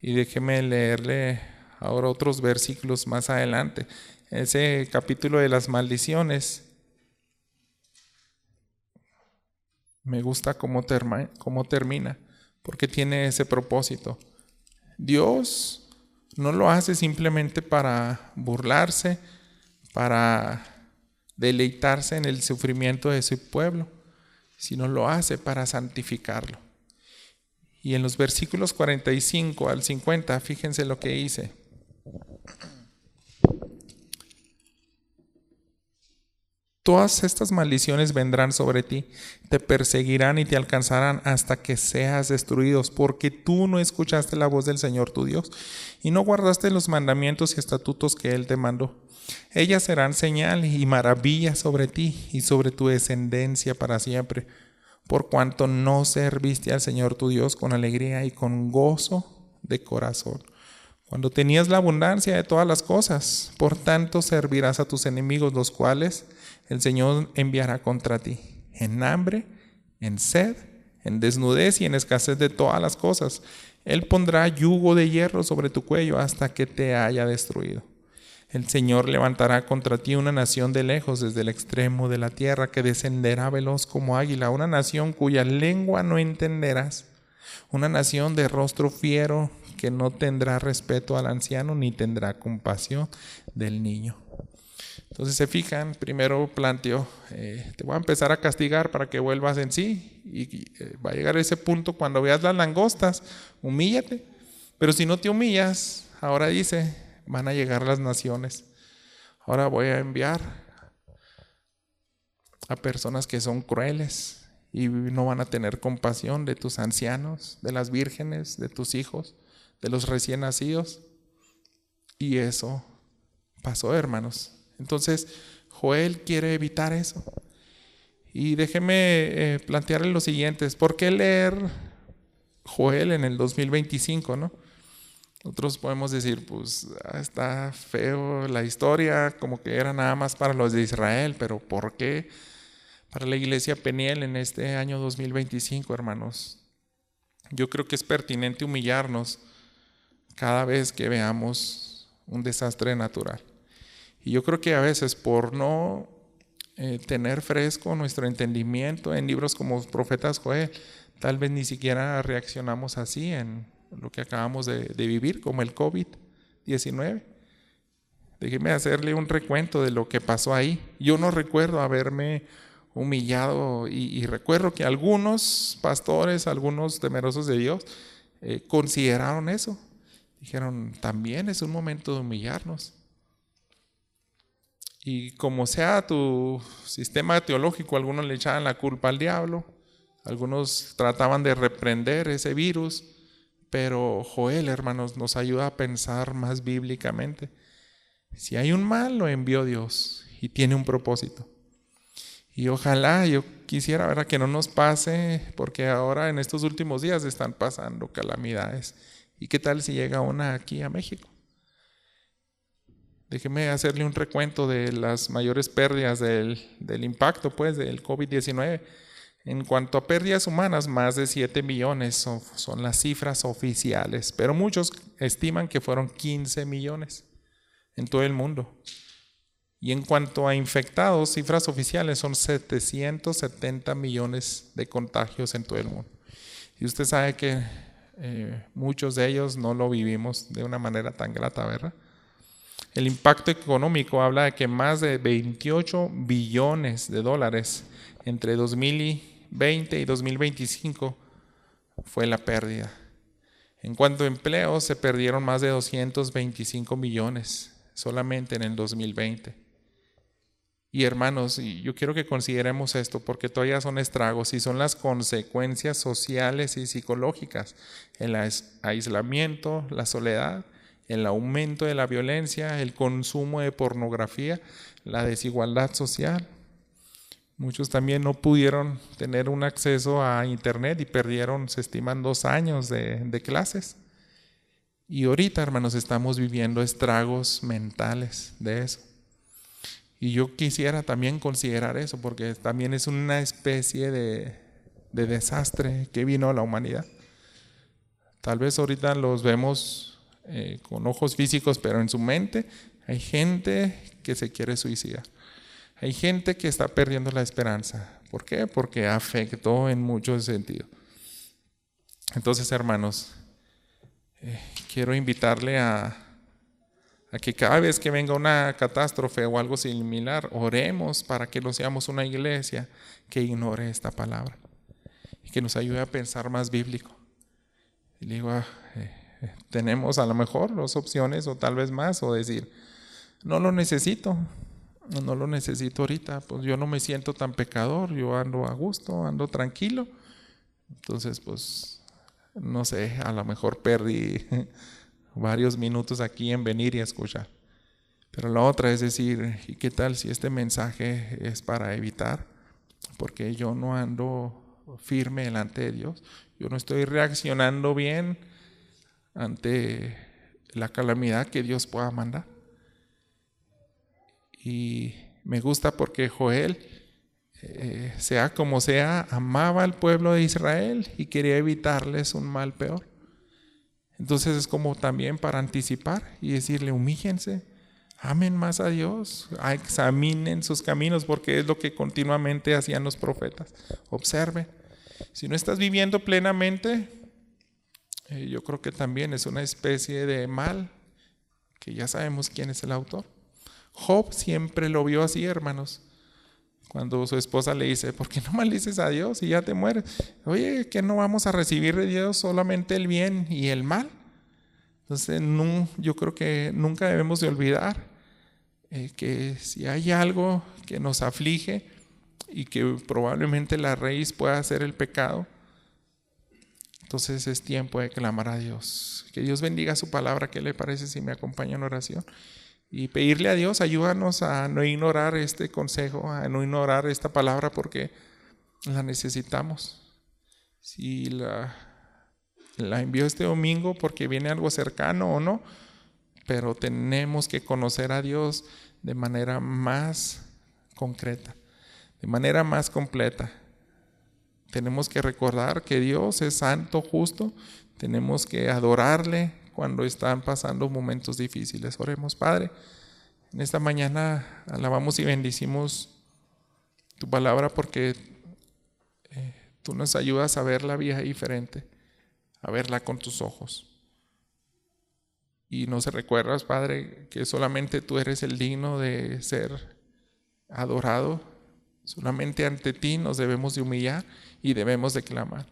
Y déjeme leerle ahora otros versículos más adelante. Ese capítulo de las maldiciones, me gusta cómo termina, porque tiene ese propósito. Dios no lo hace simplemente para burlarse, para deleitarse en el sufrimiento de su pueblo, sino lo hace para santificarlo. Y en los versículos 45 al 50, fíjense lo que dice. Todas estas maldiciones vendrán sobre ti, te perseguirán y te alcanzarán hasta que seas destruidos, porque tú no escuchaste la voz del Señor tu Dios y no guardaste los mandamientos y estatutos que Él te mandó. Ellas serán señal y maravilla sobre ti y sobre tu descendencia para siempre, por cuanto no serviste al Señor tu Dios con alegría y con gozo de corazón, cuando tenías la abundancia de todas las cosas. Por tanto servirás a tus enemigos, los cuales el Señor enviará contra ti, en hambre, en sed, en desnudez y en escasez de todas las cosas. Él pondrá yugo de hierro sobre tu cuello hasta que te haya destruido. El Señor levantará contra ti una nación de lejos, desde el extremo de la tierra, que descenderá veloz como águila, una nación cuya lengua no entenderás, una nación de rostro fiero que no tendrá respeto al anciano ni tendrá compasión del niño. Entonces se fijan, primero planteó, te voy a empezar a castigar para que vuelvas en sí, y va a llegar ese punto cuando veas las langostas, humíllate, pero si no te humillas, ahora dice, van a llegar las naciones. Ahora voy a enviar a personas que son crueles y no van a tener compasión de tus ancianos, de las vírgenes, de tus hijos, de los recién nacidos. Y eso pasó, hermanos. Entonces, Joel quiere evitar eso. Y déjeme plantearle lo siguiente: ¿por qué leer Joel en el 2025, no? Nosotros podemos decir, pues está feo la historia, como que era nada más para los de Israel, pero ¿por qué para la iglesia Peniel en este año 2025, hermanos? Yo creo que es pertinente humillarnos cada vez que veamos un desastre natural. Y yo creo que a veces por no tener fresco nuestro entendimiento en libros como Profetas Joel, tal vez ni siquiera reaccionamos así en lo que acabamos de vivir, como el COVID-19. Déjeme hacerle un recuento de lo que pasó ahí. Yo no recuerdo haberme humillado y recuerdo que algunos pastores, algunos temerosos de Dios, consideraron eso. Dijeron, también es un momento de humillarnos. Y como sea tu sistema teológico, algunos le echaban la culpa al diablo, algunos trataban de reprender ese virus, pero Joel, hermanos, nos ayuda a pensar más bíblicamente. Si hay un mal, lo envió Dios y tiene un propósito. Y ojalá, yo quisiera, ¿verdad?, que no nos pase, porque ahora en estos últimos días están pasando calamidades. ¿Y qué tal si llega una aquí a México? Déjeme hacerle un recuento de las mayores pérdidas del impacto, pues, del COVID-19. En cuanto a pérdidas humanas, más de 7 millones son las cifras oficiales, pero muchos estiman que fueron 15 millones en todo el mundo. Y en cuanto a infectados, cifras oficiales son 770 millones de contagios en todo el mundo. Y usted sabe que muchos de ellos no lo vivimos de una manera tan grata, ¿verdad? El impacto económico habla de que más de 28 billones de dólares entre 2020 y 2025 fue la pérdida. En cuanto a empleos, se perdieron más de 225 millones solamente en el 2020. Y hermanos, y yo quiero que consideremos esto porque todavía son estragos y son las consecuencias sociales y psicológicas. El aislamiento, la soledad, el aumento de la violencia, el consumo de pornografía, la desigualdad social. Muchos también no pudieron tener un acceso a internet y perdieron, se estiman, 2 años de clases. Y ahorita, hermanos, estamos viviendo estragos mentales de eso. Y yo quisiera también considerar eso, porque también es una especie de desastre que vino a la humanidad. Tal vez ahorita los vemos con ojos físicos, pero en su mente hay gente que se quiere suicidar. Hay gente que está perdiendo la esperanza. ¿Por qué? Porque afectó en muchos sentidos. Entonces, hermanos, quiero invitarle a que cada vez que venga una catástrofe o algo similar, oremos para que no seamos una iglesia que ignore esta palabra y que nos ayude a pensar más bíblico. Y digo, tenemos a lo mejor 2 opciones o tal vez más, o decir, no lo necesito ahorita, pues yo no me siento tan pecador, yo ando a gusto, ando tranquilo. Entonces, pues, no sé, a lo mejor perdí varios minutos aquí en venir y escuchar. Pero la otra es decir, ¿y qué tal si este mensaje es para evitar? Porque yo no ando firme delante de Dios. Yo no estoy reaccionando bien ante la calamidad que Dios pueda mandar. Y me gusta porque Joel, sea como sea, amaba al pueblo de Israel y quería evitarles un mal peor. Entonces es como también para anticipar y decirle, humíllense, amen más a Dios, examinen sus caminos, porque es lo que continuamente hacían los profetas. Observen. Si no estás viviendo plenamente, yo creo que también es una especie de mal, que ya sabemos quién es el autor. Job siempre lo vio así, hermanos. Cuando su esposa le dice, ¿por qué no maldices a Dios y ya te mueres? Oye, ¿que no vamos a recibir de Dios solamente el bien y el mal? Entonces, yo creo que nunca debemos de olvidar que si hay algo que nos aflige y que probablemente la raíz pueda ser el pecado, entonces es tiempo de clamar a Dios. Que Dios bendiga su palabra. ¿Qué le parece si me acompaña en oración? Y pedirle a Dios, ayúdanos a no ignorar este consejo, a no ignorar esta palabra, porque la necesitamos. Si la envío este domingo porque viene algo cercano o no, pero tenemos que conocer a Dios de manera más concreta, de manera más completa. Tenemos que recordar que Dios es santo, justo. Tenemos que adorarle cuando están pasando momentos difíciles. Oremos. Padre, en esta mañana alabamos y bendecimos tu palabra porque tú nos ayudas a ver la vida diferente, a verla con tus ojos. Y nos recuerdas, Padre, que solamente tú eres el digno de ser adorado. Solamente ante ti nos debemos de humillar y debemos de clamar.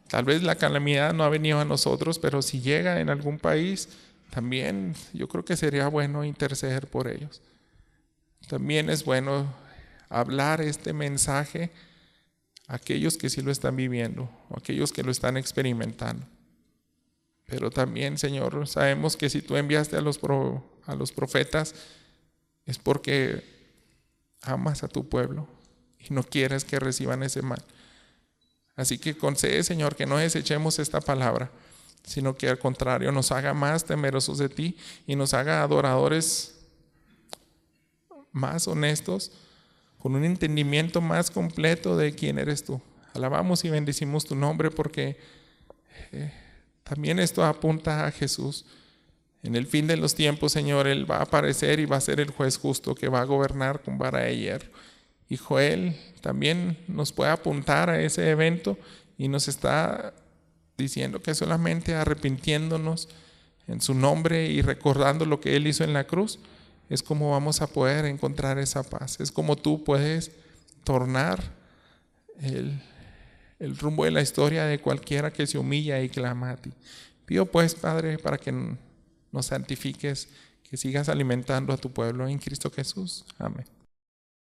Tal vez la calamidad no ha venido a nosotros, pero si llega en algún país, también yo creo que sería bueno interceder por ellos. También es bueno hablar este mensaje a aquellos que sí lo están viviendo, a aquellos que lo están experimentando. Pero también, Señor, sabemos que si tú enviaste a los profetas es porque amas a tu pueblo y no quieres que reciban ese mal. Así que concede, Señor, que no desechemos esta palabra, sino que al contrario nos haga más temerosos de ti y nos haga adoradores más honestos, con un entendimiento más completo de quién eres tú. Alabamos y bendecimos tu nombre porque también esto apunta a Jesús. En el fin de los tiempos, Señor, Él va a aparecer y va a ser el juez justo que va a gobernar con vara de hierro. Y Joel también nos puede apuntar a ese evento y nos está diciendo que solamente arrepintiéndonos en su nombre y recordando lo que Él hizo en la cruz es como vamos a poder encontrar esa paz. Es como tú puedes tornar el rumbo de la historia de cualquiera que se humilla y clama a ti. Pido pues, Padre, para que nos santifiques, que sigas alimentando a tu pueblo en Cristo Jesús. Amén.